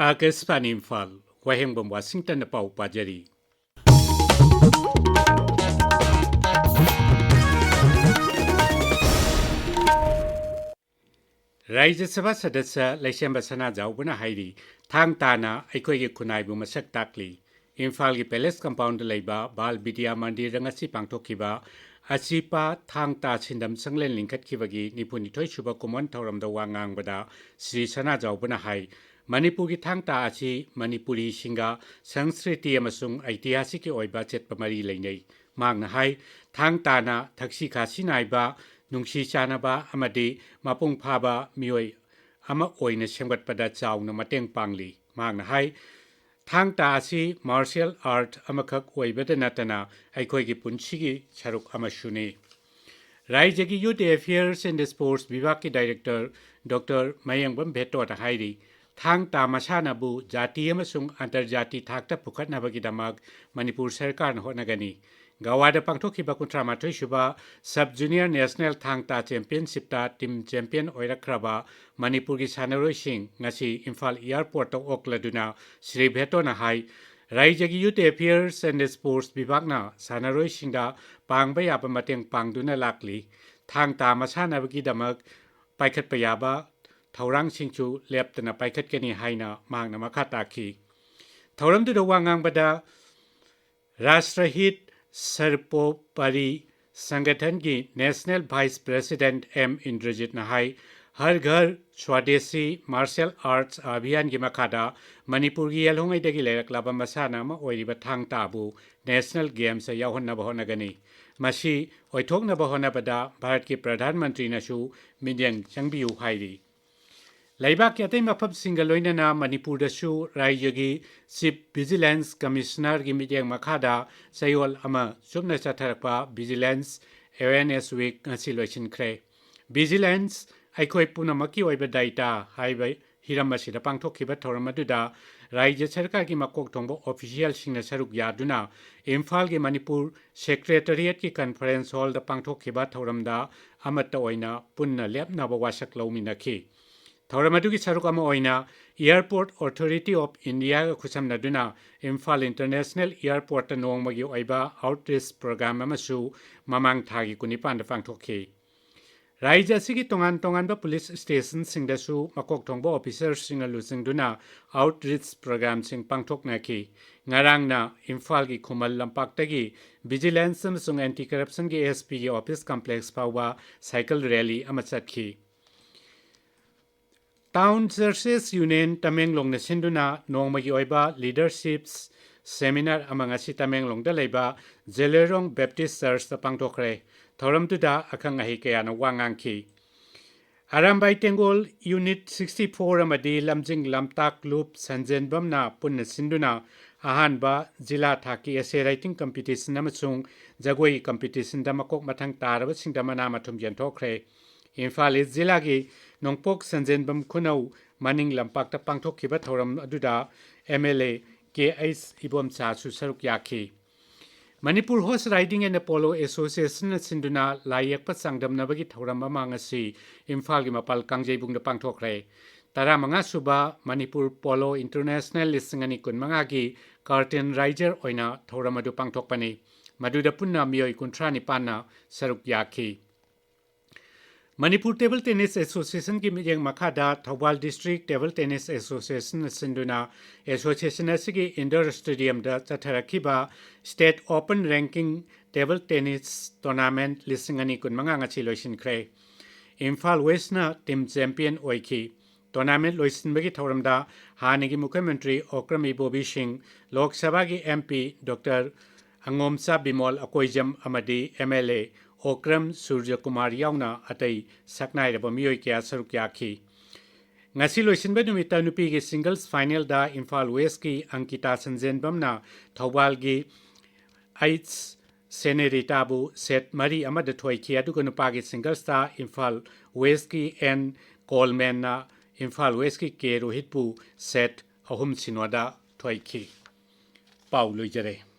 Pakistan Imphal, Wahengbam Washington Pau Pajari. Raja Sabha Sadasa Lashamba Sana Jaubana Hairi, Thang Tana, Aikoy Kunaibu Masak Takli, Imphal gi Palace Compound Laiba, Bal Bidia Mandi Rangasi Pangtokiba, Asipa Thang Ta Sindam Sanglen Linkat Kivagi, Nipunitoy Shuba Kumon Toram the Wangang Bada, Sri Sana Jaubana Hai, Manipuri Thang Ta Achi, Manipuri Shinga, Sanskriti Amasung, Aitiasiki Oiba Chet Pamari Lane, Magna Hai, Thang Tana, Taxi Kasinaiba, Nungshi Chanaba, Amadi, Mapung Paba, Mioi, Ama Oina Shambat Pada Chow no Mateng Pangli, Magna Hai, Thang Tasi, Martial Art, Amakak Oibeta Natana, Aikoigi Punchigi, Charuk Amashuni. Raijagi Youth Affairs and Sports Vivaki Director, Dr. Wahengbam Beto Hairi, Thang Ta Masanabu, Jati Amasung, Antarjati Thakta Pukat Nabagi Damag, Manipur Serkar Honagani. Gawada Pangtoki Bakutra Matrishuba, Sub Junior National Thang Ta Championship Ta Team Champion Oirakraba, Manipuri Sanaroi Singh, Nasi Imphal Airport of Okladuna, Sri Betona Hai, Raijagi Youth Affairs and Sports Bivagna, Sanaroi Singha, Pangbay Apamateng Pangduna Lakli, Thang Ta Masanabagi Damag, Paikat Payaba, Taurang Singchu, Leptana Paikat Keni Haina, Magna Makataki. Tauram to the Wangang Bada, Rastrahit, Sarpo Pari Sangathan ki National Vice President M. Indrajit Nahai, Har Ghar Swadeshi Martial Arts Abhiyan ki Makada, Manipur ki Yalhungai Degi Lerak Masana ma Oiriba Thang Tabu, National Games a Yahon Nabahonagani. Mashi, Oitok Nabahonabada, Bharat ki Pradhan Mantri Nashu, Midyang Changbiu Hairi. Laibak Yate Mapab Singaloinana Manipur Dashu Raijagi Chief Vigilance Commissioner Gimidyang Makada Sayol Ama Subna Chatarapa Vigilance Awareness Week Silvation Cray. Vigilance Aikoi Punamaki Oiba Daita Highway Hiramashida Pangtokiba Toramaduda Raija Sarkar ki Makok Tombo official Singna Saruk Yaduna Imphal ki Manipur Secretariat ki Conference Hall the Pangtokiba Toramda Amata Oina Punna Lep Nabawasak Lominaki. Thauramadu ki sarukama oina Airport Authority of India khusam naduna Imphal International Airport nongmagi oiba outreach program amasu mamang thagi kunipan da pangthokhi. Raija sigi tongan ba police station singdasu makok thongbo officers singa lusingduna outreach program sing pangthokna ki ngarang na Imphal ki khumal lampaktagi vigilance amsung anti corruption ki ASP ki office complex pawa cycle rally amachatki. Town Churches Union Tamenglong na sinduna nongmagi oiba leaderships seminar amangasi Tamenglong da leiba Zelerong Baptist Church ta pangtokre thoram tuda akang ahi kaya na wangangki Arambai Tengol Unit 64 amadi Lamjing Lamtak Loop Sanjenbam na punna sinduna ahanba jila thaki essay writing competition amasung jagoi competition da makok mathang taraba singdamana mathum yanthokre Imphal Jila gi Nongpok Sanjenbam Kunau Maning Lampak ta Pangtokhiba Thoram aduda MLA KS Ibom Cha su saruk yaki. Manipur Horse Riding and Polo Association sinduna layak pa sangdam nabagi thoram amangasi Imphal gi mapal kangjebung da pangthokre. Tara manga suba Manipur Polo International lisingani kun manga gi curtain rider oina thoram adu pangthokpani. Maduda punna mioi kuntrani panna saruk yaki. Manipur Table Tennis Association ki Mijang Makada Thawal District Table Tennis Association Sinduna Association asigi Indoor Stadium da Chatharakiba State Open Ranking Table Tennis Tournament lisingani kun manga ngachi loisin kre. Imphal West na Team Champion oiki. Tournament loisin bagi thoramda hanigi Mukhyamantri Okrami Bobi Singh Lok Sabha gi MP Dr. Angomsa Bimol Akoijam Amadi MLA Okram Surya Kumar Yauna Atai Saknai Rabamioi Kya Saruk Yaki. Ngasi loisinba numita nupi ki singles final da Imphal West ki Ankita Sanjenbam na Thawal gi Aits Seneritabu set Mari Amada Thoi ki aduga nupa ki singles da Imphal West ki N Coleman na Imphal West ki K Rohitpu set Ahum Sinwada Thoi ki. Pau Luijare.